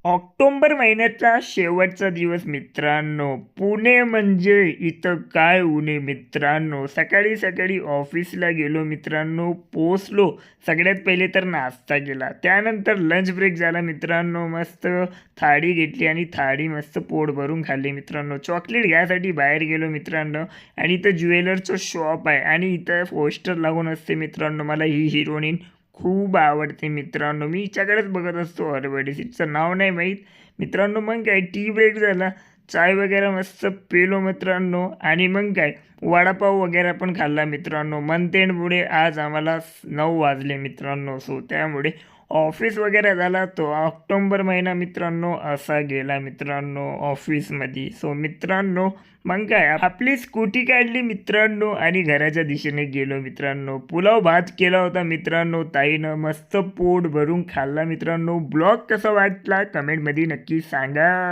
October महिन्याचा शेवटचा दिवस मित्रांनो. पुणे म्हणजे इथं काय उणे मित्रांनो. सकाळी सकाळी ऑफिसला गेलो मित्रांनो, पोचलो. सगळ्यात पहिले तर नाश्ता केला, त्यानंतर लंच ब्रेक झाला मित्रांनो. मस्त थाळी घेतली आणि थाळी मस्त पोट भरून खाल्ली मित्रांनो. चॉकलेट घ्यायसाठी बाहेर गेलो मित्रांनो, आणि इथं ज्वेलरचं शॉप आहे आणि इथं पोस्टर लागून असते मित्रांनो. मला ही हिरोईन खूप आवडते मित्रांनो, मी हिच्याकडेच बघत असतो हरवडे. तिचं नाव नाही माहीत मित्रांनो. मग काय टी ब्रेक झाला, चाय वगैरे मस्त पेलो मित्रांनो, आणि मग काय वडापाव वगैरे पण खाल्ला मित्रांनो. मंथ एंड पुढे आज आम्हाला 9 वाजले मित्रांनो. सो त्यामुळे ऑफिस वगैरे झाला. तो ऑक्टोबर महिना मित्रांनो असा गेला मित्रांनो ऑफिसमध्ये. सो मित्रांनो मग काय आपली स्कूटी काढली मित्रांनो आणि घराच्या दिशेने गेलो मित्रांनो. पुलाव भात केला होता मित्रांनो ताईनं, मस्त पोट भरून खाल्ला मित्रांनो. ब्लॉग कसा वाटला कमेंटमध्ये नक्की सांगा.